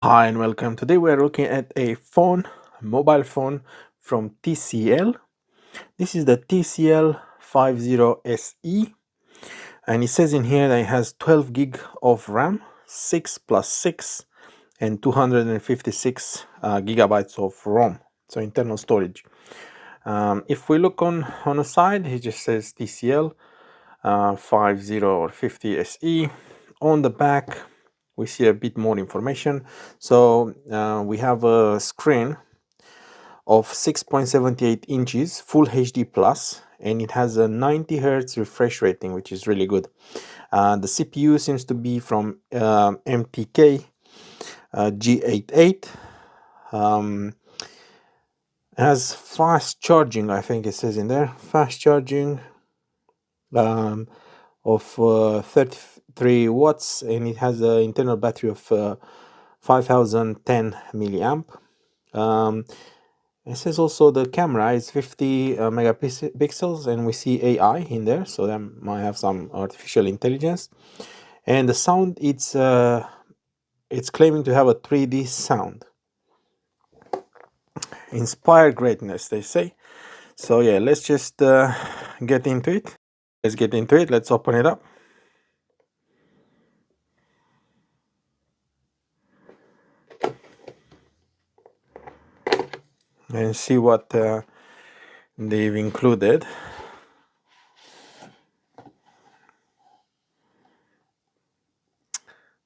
Hi and welcome. Today we are looking at a mobile phone from TCL. This is the TCL 50SE, and it says in here that it has 12 gig of RAM, 6 plus 6, and 256 gigabytes of ROM, so internal storage. If we look on the side, it just says TCL 50 or 50 SE. On the back, we see a bit more information. So we have a screen of 6.78 inches, full HD plus, and it has a 90 hertz refresh rating, which is really good. The CPU seems to be from MTK G88. Has fast charging, I think it says in there, fast charging of 33 watts, and it has an internal battery of 5010 milliamp. It says also the camera is 50 megapixels, and we see AI in there, so that might have some artificial intelligence. And the sound, it's claiming to have a 3D sound. Inspire greatness, they say. So yeah, let's just get into it. Let's get into it. Let's open it up. And see what they've included.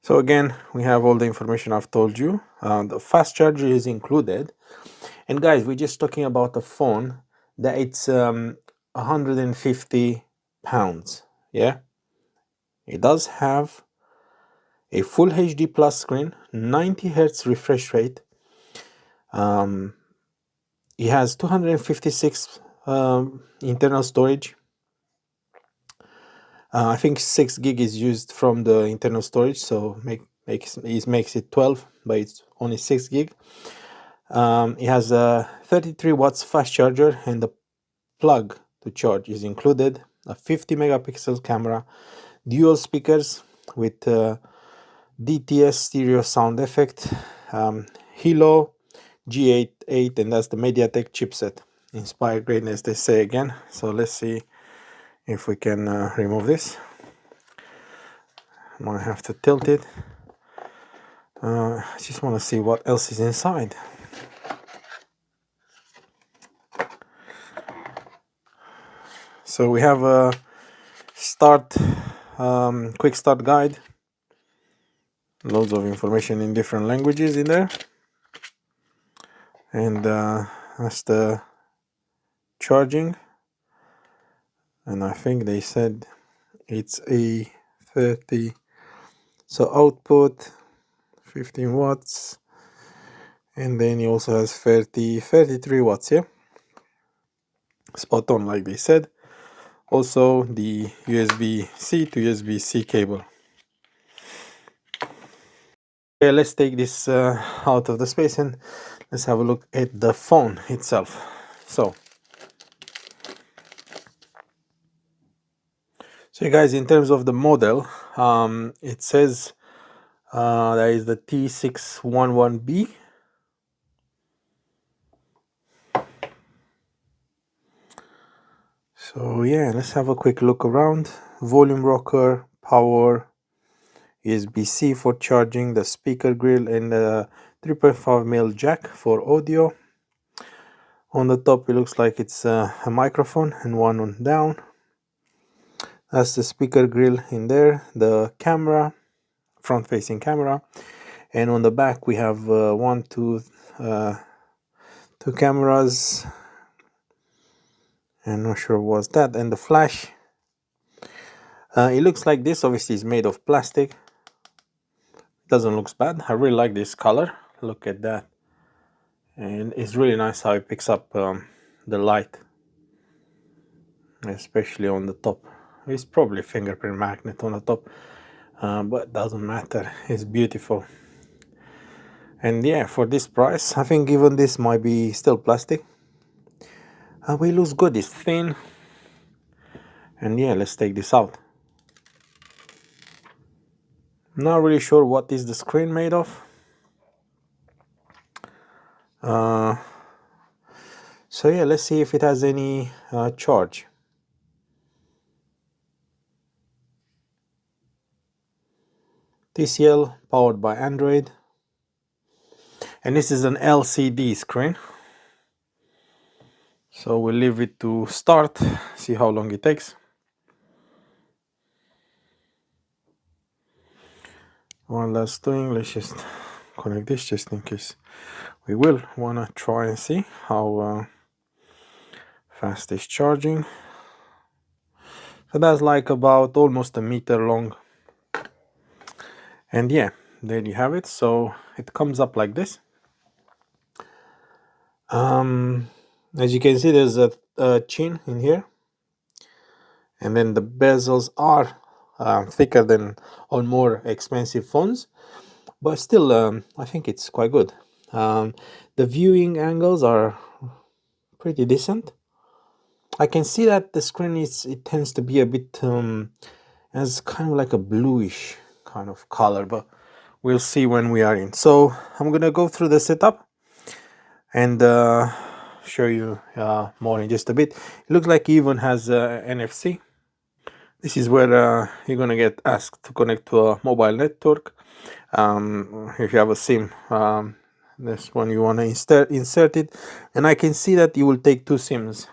So again, we have all the information I've told you. The fast charger is included. And guys, we're just talking about a phone that it's 150 pounds. Yeah, it does have a full HD plus screen, 90 hertz refresh rate. It has 256 internal storage. I think 6 gig is used from the internal storage, so makes it 12, but it's only 6 gig. It has a 33 watts fast charger, and the plug to charge is included. A 50 megapixel camera, dual speakers with DTS stereo sound effect, Hilo G88, and that's the MediaTek chipset. Inspire greatness, they say again. So let's see if we can remove this. Might have to tilt it. I just want to see what else is inside. So we have a quick start guide. Loads of information in different languages in there. And that's the charging. And I think they said it's a 30. So output 15 watts. And then he also has 33 watts, yeah? Spot on, like they said. Also the USB-C to USB-C cable. Okay, let's take this out of the space and let's have a look at the phone itself. So guys, in terms of the model, it says that is the T611B. So yeah, let's have a quick look around. Volume rocker, power, USB-C for charging, the speaker grill, and the 3.5mm jack for audio. On the top, it looks like it's a microphone, and one on down. That's the speaker grill in there, the camera, front-facing camera, and on the back we have two cameras. I'm not sure what's that, and the flash. It looks like this obviously is made of plastic. Doesn't look bad. I really like this color. Look at that, and it's really nice how it picks up the light, especially on the top. It's probably fingerprint magnet on the top, but doesn't matter. It's beautiful. And yeah, for this price, I think even this might be still plastic. But it looks good. It's thin. And yeah, let's take this out. Not really sure what is the screen made of. So yeah, let's see if it has any charge. TCL, powered by Android, and this is an LCD screen. So we'll leave it to start, see how long it takes. While that's doing, let's just connect this just in case we will want to try and see how fast it's charging. So that's like about almost a meter long. And yeah, there you have it. So it comes up like this. As you can see, there's a chin in here, and then the bezels are thicker than on more expensive phones, but still I think it's quite good. The viewing angles are pretty decent. I can see that the screen it tends to be a bit as kind of like a bluish kind of color, but we'll see when we are in. So I'm gonna go through the setup and show you more in just a bit. It looks like it even has NFC. This is where you're gonna get asked to connect to a mobile network. If you have a SIM, this one you want to insert it, and I can see that you will take two SIMs.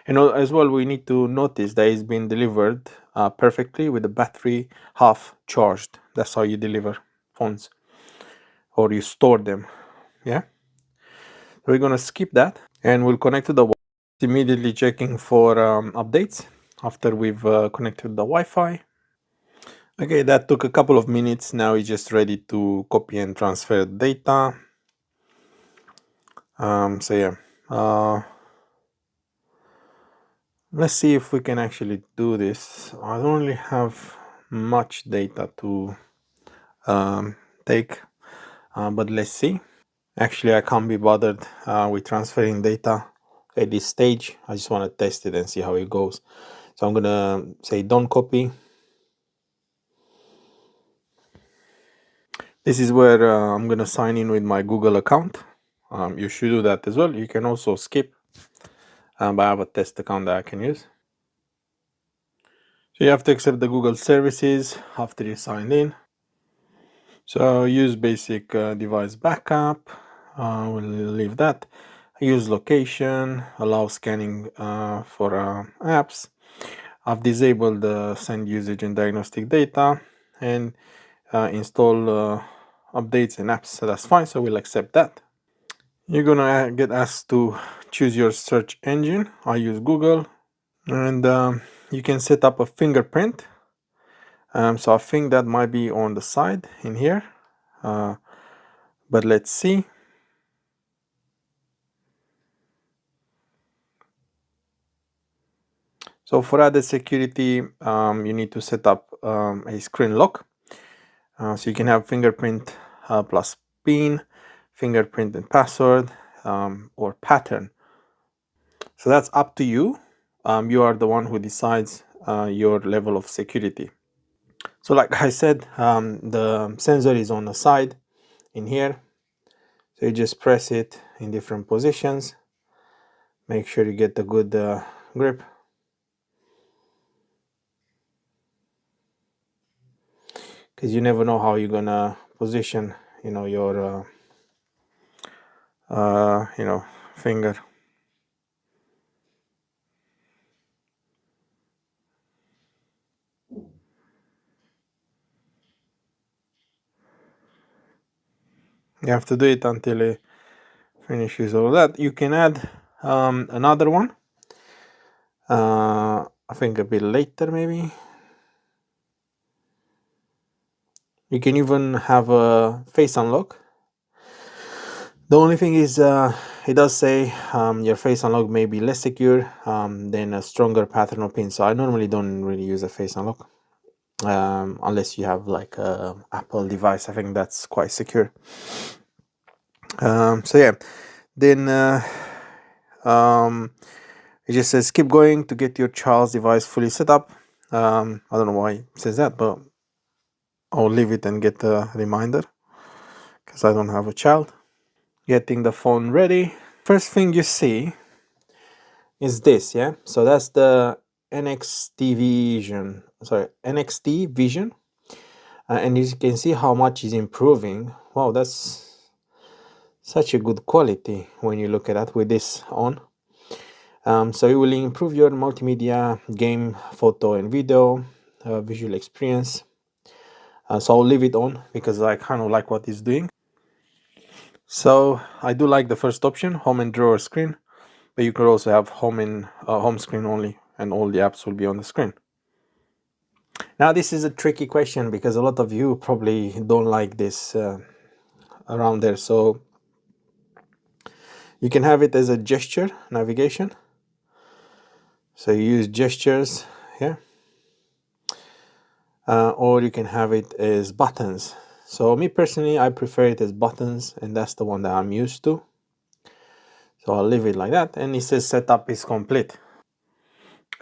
And as well, we need to notice that it's been delivered perfectly with the battery half charged. That's how you deliver phones, or you store them. Yeah, so we're gonna skip that, and we'll connect to the Wi-Fi. Immediately checking for updates after we've connected the Wi-Fi. Okay, that took a couple of minutes. Now it's just ready to copy and transfer data. So yeah, let's see if we can actually do this. I don't really have much data to take, but let's see. Actually, I can't be bothered with transferring data at this stage. I just want to test it and see how it goes. So I'm gonna say don't copy. This is where I'm gonna sign in with my Google account. You should do that as well. You can also skip, but I have a test account that I can use. So you have to accept the Google services after you signed in. So use basic device backup. We'll leave that. Use location, allow scanning for apps. I've disabled the send usage and diagnostic data, and install updates and apps. So that's fine. So we'll accept that. You're gonna get asked to choose your search engine. I use Google, and you can set up a fingerprint. So I think that might be on the side in here, but let's see. So for added security, you need to set up a screen lock. So you can have fingerprint plus PIN, fingerprint and password, or pattern. So that's up to you. You are the one who decides your level of security. So like I said, the sensor is on the side in here. So you just press it in different positions. Make sure you get a good grip. Because you never know how you're gonna position, your finger. You have to do it until it finishes all that. You can add another one. I think a bit later maybe. You can even have a face unlock. The only thing is it does say your face unlock may be less secure than a stronger pattern or pin. So I normally don't really use a face unlock unless you have like a Apple device. I think that's quite secure. So yeah, then it just says keep going to get your child's device fully set up. I don't know why it says that, but I'll leave it and get a reminder because I don't have a child. getting the phone ready. First thing you see is this, yeah. So that's the NXT Vision, and as you can see how much is improving. Wow, that's such a good quality when you look at that with this on. So it will improve your multimedia, game, photo, and video visual experience. So I'll leave it on because I kind of like what it's doing. So I do like the first option, home and drawer screen, but you could also have home screen only, and all the apps will be on the screen. Now this is a tricky question because a lot of you probably don't like this around there. So you can have it as a gesture navigation. So you use gestures here, or you can have it as buttons. So me personally, I prefer it as buttons, and that's the one that I'm used to. So I'll leave it like that, and it says setup is complete.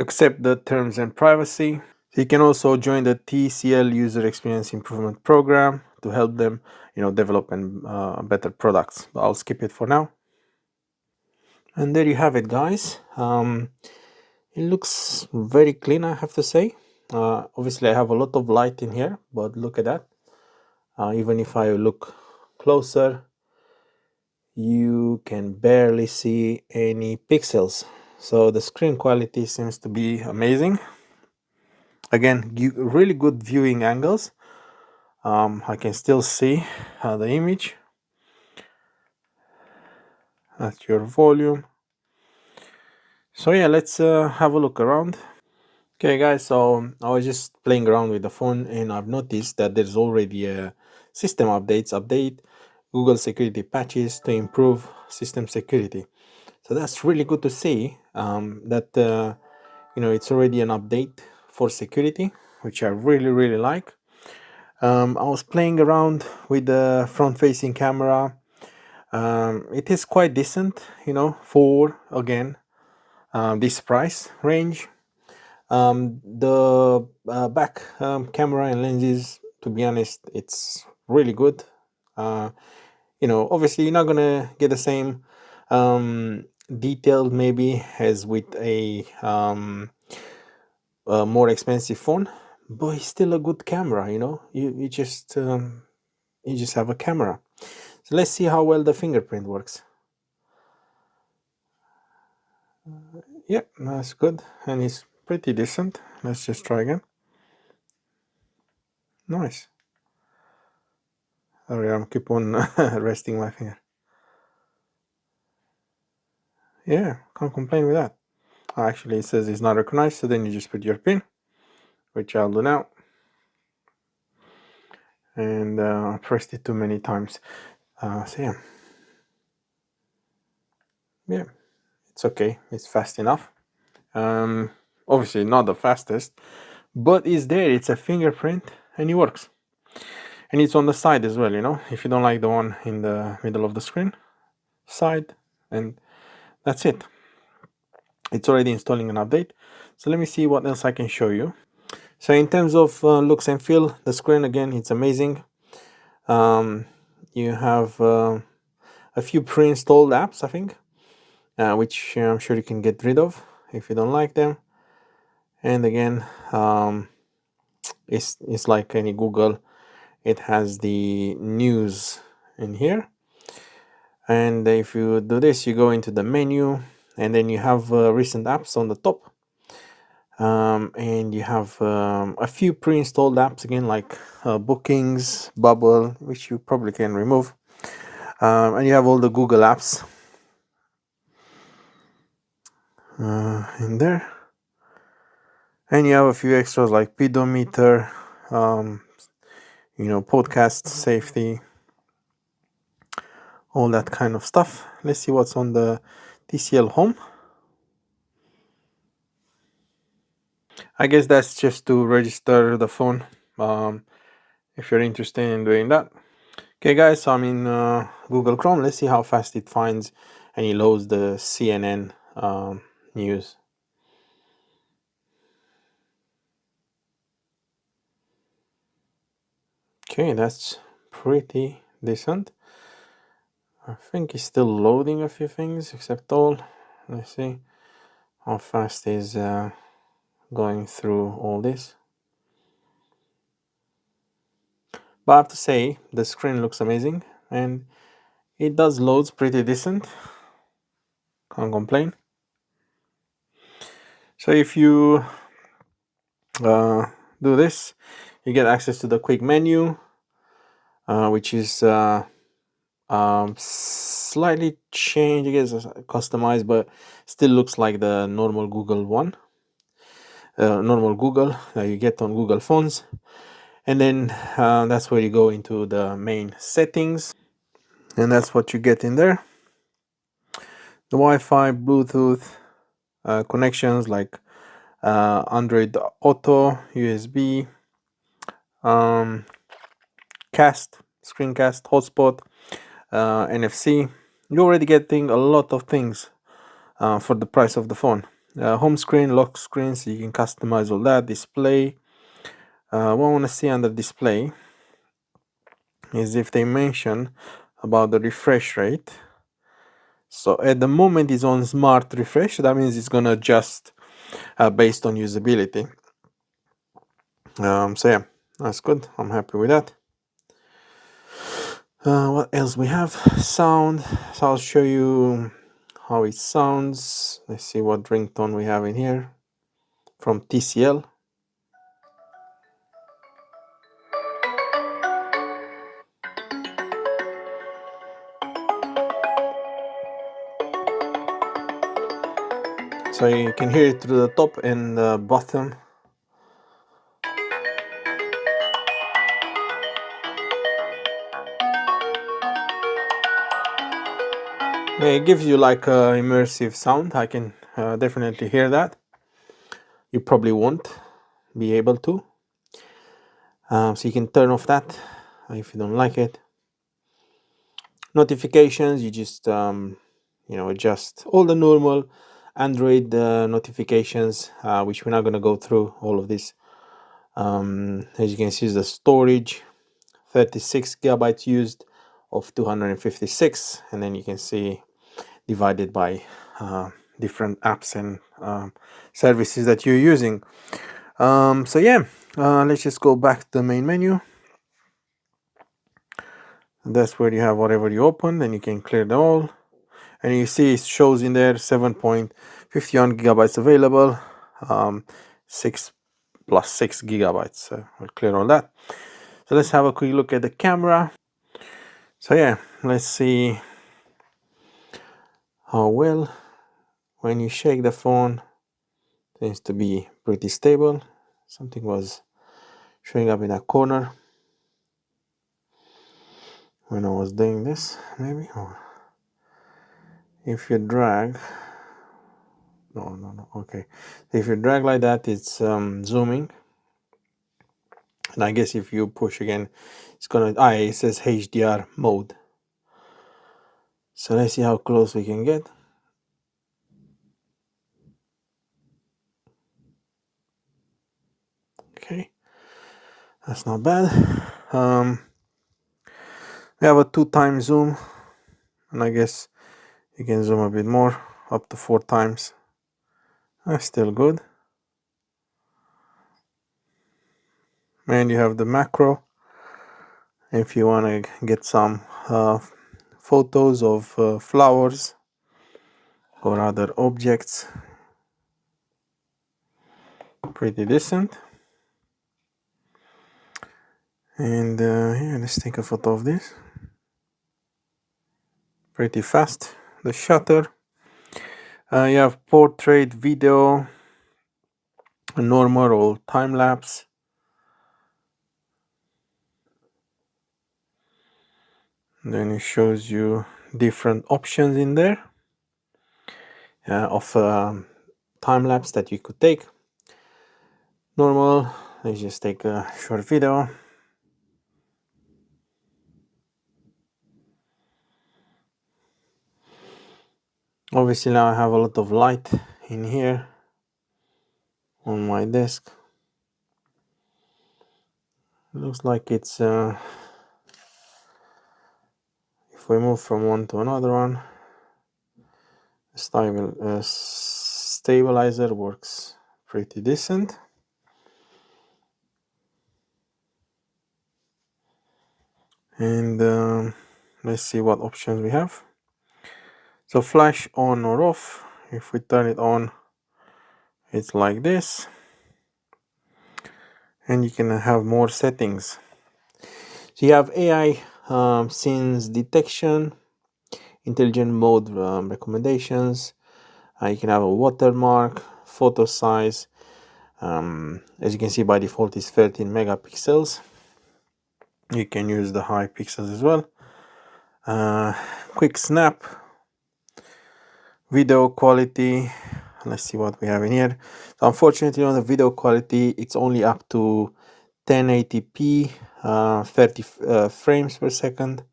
Accept the terms and privacy. So you can also join the TCL User Experience Improvement Program to help them, develop better products. But I'll skip it for now. And there you have it, guys. It looks very clean, I have to say. Obviously, I have a lot of light in here, but look at that. Even if I look closer, you can barely see any pixels. So the screen quality seems to be amazing. Again, really good viewing angles. I can still see the image. That's your volume. So yeah, let's have a look around. Okay guys, so I was just playing around with the phone and I've noticed that there's already a system update, Google security patches to improve system security. So that's really good to see that it's already an update for security, which I really like. I was playing around with the front-facing camera. It is quite decent, for again this price range. The back camera and lenses, to be honest, it's really good. Obviously you're not gonna get the same detail maybe as with a more expensive phone, but it's still a good camera. You just have a camera. So let's see how well the fingerprint works. Yep, that's good, and it's pretty decent. Let's just try again. Nice. Sorry, I'm keep on resting my finger. Yeah, can't complain with that. Actually, it says it's not recognized, so then you just put your pin, which I'll do now. And I pressed it too many times. So yeah, it's okay. It's fast enough. Obviously not the fastest, but it's there. It's a fingerprint, and it works. And it's on the side as well. If you don't like the one in the middle of the screen, side, and that's it. It's already installing an update. So let me see what else I can show you. So in terms of looks and feel, the screen again, it's amazing. You have a few pre-installed apps, I think, which I'm sure you can get rid of if you don't like them. And again, it's like any Google. It has the news in here, and if you do this, you go into the menu, and then you have recent apps on the top. And you have a few pre-installed apps again, like bookings, Bubble, which you probably can remove, and you have all the Google apps in there, and you have a few extras like pedometer, podcast safety, all that kind of stuff. Let's see what's on the TCL home. I guess that's just to register the phone, if you're interested in doing that. Okay guys, so I'm in Google Chrome. Let's see how fast it finds and it loads the CNN news. Okay, that's pretty decent. I think it's still loading a few things, except all. Let's see how fast is going through all this. But I have to say, the screen looks amazing, and it does loads pretty decent. Can't complain. So if you do this, you get access to the quick menu, which is slightly changed, I guess, customized, but still looks like the normal Google one. Normal Google that you get on Google phones. And then that's where you go into the main settings, and that's what you get in there. The Wi-Fi, Bluetooth connections like Android Auto, USB, cast, screencast, hotspot, NFC. You're already getting a lot of things for the price of the phone. Home screen, lock screen, so you can customize all that. Display. What I want to see under display is if they mention about the refresh rate. So at the moment it's on smart refresh. That means it's gonna adjust based on usability. So yeah, that's good. I'm happy with that. What else we have? Sound. So I'll show you how it sounds. Let's see what ringtone we have in here from TCL. So you can hear it through the top and the bottom. Yeah, it gives you like a immersive sound. I can definitely hear that. You probably won't be able to. So you can turn off that if you don't like it. Notifications, you just adjust all the normal Android notifications, which we're not going to go through all of this. As you can see, the storage, 36 gigabytes used of 256, and then you can see divided by different apps and services that you're using. So yeah, let's just go back to the main menu. That's where you have whatever you open, then you can clear them all. And you see it shows in there 7.51 gigabytes available, 6 plus 6 gigabytes. So I'll clear all that. So let's have a quick look at the camera. So yeah, let's see how well. When you shake the phone, it seems to be pretty stable. Something was showing up in a corner when I was doing this, maybe. Or if you drag, no, okay. If you drag like that, it's zooming. And I guess if you push again, it's gonna, it says HDR mode. So let's see how close we can get. Okay, that's not bad. We have a 2x zoom, and I guess you can zoom a bit more, up to 4 times. That's still good. And you have the macro if you want to get some photos of flowers or other objects. Pretty decent. And yeah, let's take a photo of this. Pretty fast. The shutter. You have portrait, video, normal or time lapse. Then it shows you different options in there of time lapse that you could take. Normal, let's just take a short video. Obviously now I have a lot of light in here on my desk. It looks like it's if if we move from one to another one, stabilizer works pretty decent. And let's see what options we have. So flash on or off. If we turn it on, it's like this, and you can have more settings. So you have AI scenes detection, intelligent mode recommendations. You can have a watermark, photo size. As you can see, by default is 13 megapixels. You can use the high pixels as well. Quick snap, video quality. Let's see what we have in here. So unfortunately, on the video quality, it's only up to 1080p, 30 frames per second.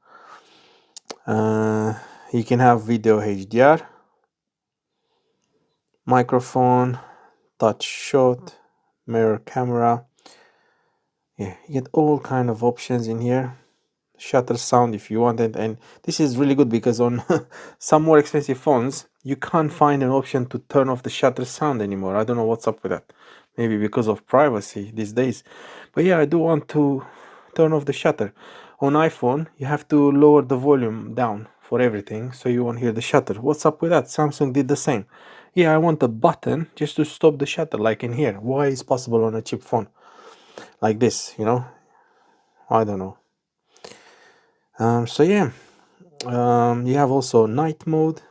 You can have video HDR, microphone, touch shot, mirror camera. Yeah, you get all kind of options in here. Shutter sound if you want it, and this is really good because on some more expensive phones you can't find an option to turn off the shutter sound anymore. I don't know what's up with that. Maybe because of privacy these days. But yeah, I do want to turn off the shutter. On iPhone you have to lower the volume down for everything so you won't hear the shutter. What's up with that? Samsung did the same. Yeah, I want a button just to stop the shutter, like in here. Why is possible on a cheap phone like this, you know? I don't know. So yeah, you have also night mode.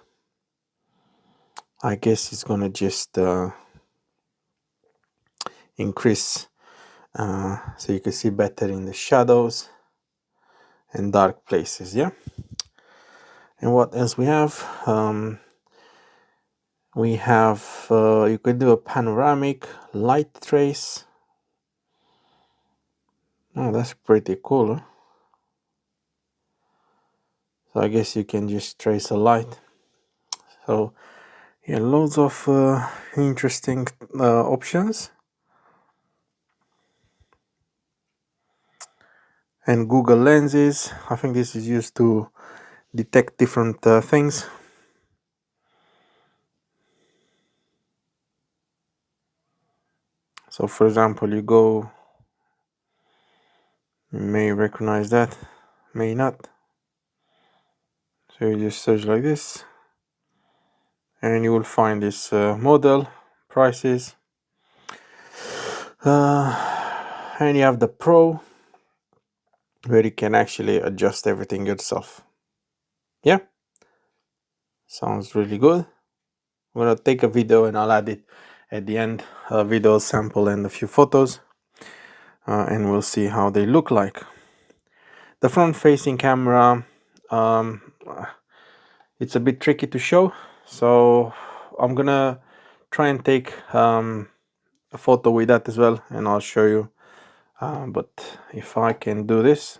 I guess it's gonna just increase so you can see better in the shadows and dark places. Yeah. And what else we have? We have you can do a panoramic light trace. Oh, that's pretty cool. Huh? So I guess you can just trace a light. So yeah, loads of interesting options. And Google lenses. I think this is used to detect different things. So for example, you go, you may recognize that, may not. So you just search like this and you will find this model, prices, and you have the Pro where you can actually adjust everything yourself. Yeah, sounds really good. I'm gonna take a video and I'll add it at the end, a video sample and a few photos, and we'll see how they look like. The front facing camera, it's a bit tricky to show, so I'm gonna try and take a photo with that as well and I'll show you, but if I can do this,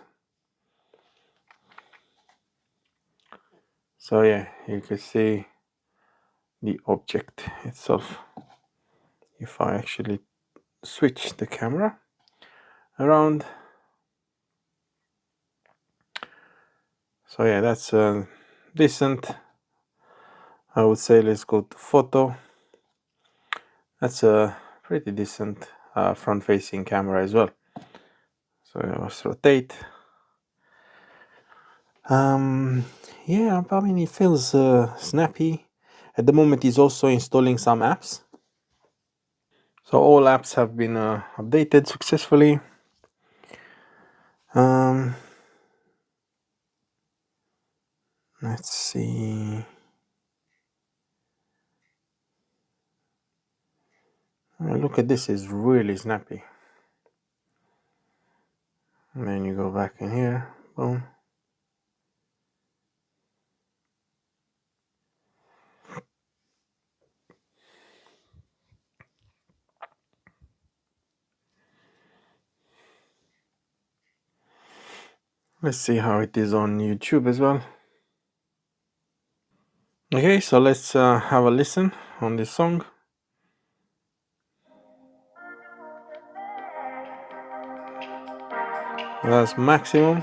so yeah, you can see the object itself. If I actually switch the camera around, so yeah, that's decent. I would say let's go to photo. That's a pretty decent front facing camera as well. So let's rotate. Yeah, I mean, it feels snappy. At the moment he's also installing some apps, so all apps have been updated successfully. Let's see. Look at this, is really snappy. And then you go back in here, boom. Let's see how it is on YouTube as well. Okay, so let's have a listen on this song. That's maximum.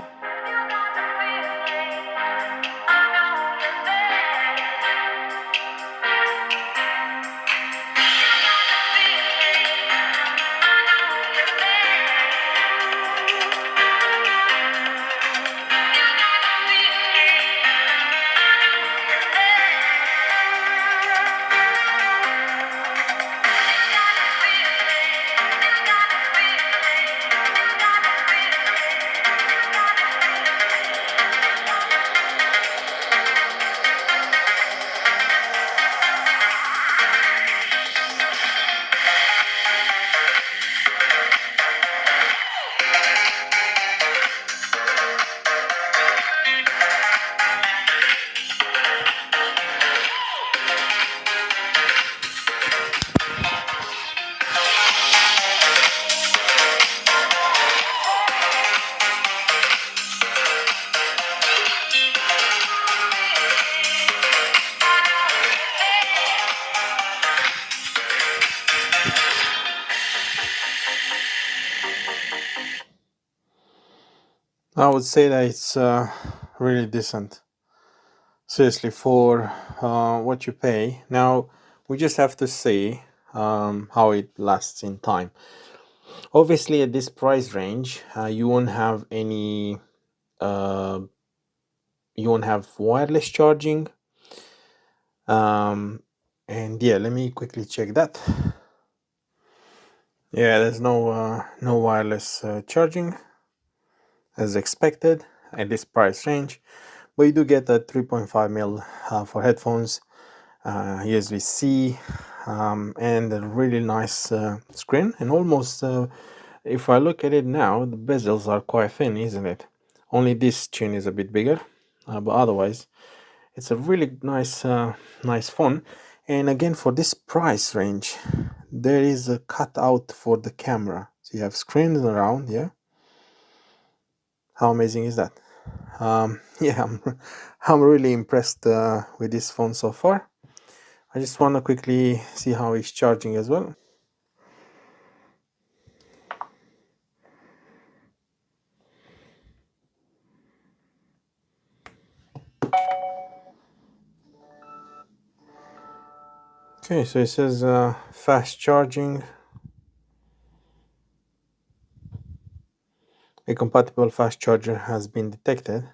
I would say that it's really decent. Seriously, for what you pay. Now, we just have to see how it lasts in time. Obviously, at this price range, you won't have any. Uh, you won't have wireless charging. Um, and yeah, let me quickly check that. Yeah, there's no wireless charging as expected at this price range, but you do get a 3.5 mil for headphones, USB-C, and a really nice screen. And almost, if I look at it now, the bezels are quite thin, isn't it? Only this chin is a bit bigger, but otherwise, it's a really nice phone. And again, for this price range, there is a cutout for the camera, so you have screens around. Yeah, how amazing is that? Yeah, I'm really impressed with this phone so far. I just want to quickly see how it's charging as well. Okay, so it says fast charging. A compatible fast charger has been detected.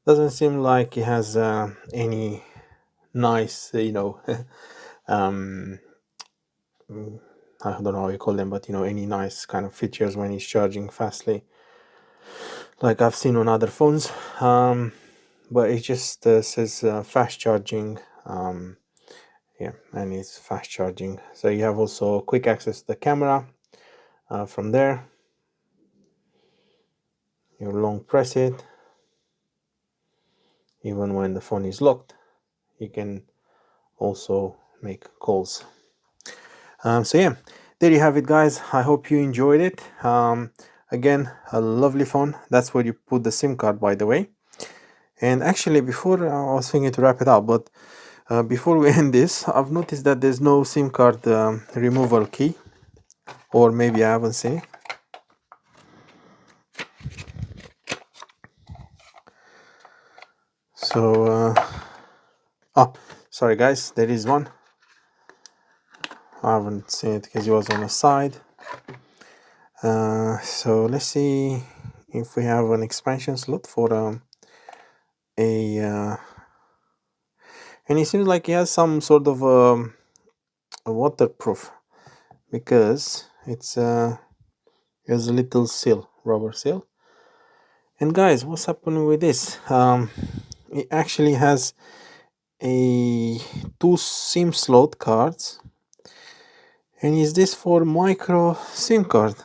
Doesn't seem like it has any nice, um, I don't know how you call them, but any nice kind of features when it's charging fastly, like I've seen on other phones. But it just says fast charging. Yeah, and it's fast charging. So you have also quick access to the camera from there. You long press it, even when the phone is locked. You can also make calls. So yeah, there you have it, guys. I hope you enjoyed it. Again, a lovely phone. That's where you put the SIM card, by the way. And actually, before I was thinking to wrap it up, but before we end this, I've noticed that there's no SIM card removal key, or maybe I haven't seen it. So, oh, sorry guys, there is one. I haven't seen it because it was on the side. So let's see if we have an expansion slot for and it seems like it has some sort of a waterproof, because it's has a little seal, rubber seal. And guys, what's happening with this? It actually has a 2 SIM slot cards, and is this for micro SIM card?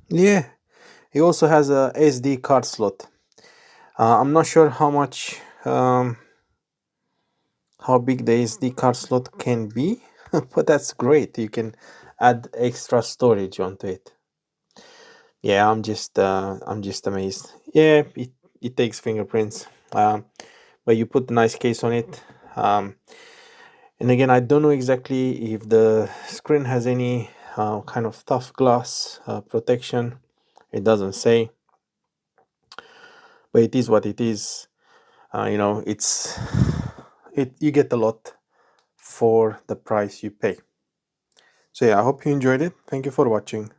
Yeah, it also has a SD card slot. I'm not sure how much how big the SD card slot can be, but that's great. You can add extra storage onto it. Yeah, I'm just amazed. Yeah, it takes fingerprints, but you put a nice case on it. And again, I don't know exactly if the screen has any kind of tough glass protection. It doesn't say, but it is what it is. It's you get a lot for the price you pay. So yeah, I hope you enjoyed it. Thank you for watching.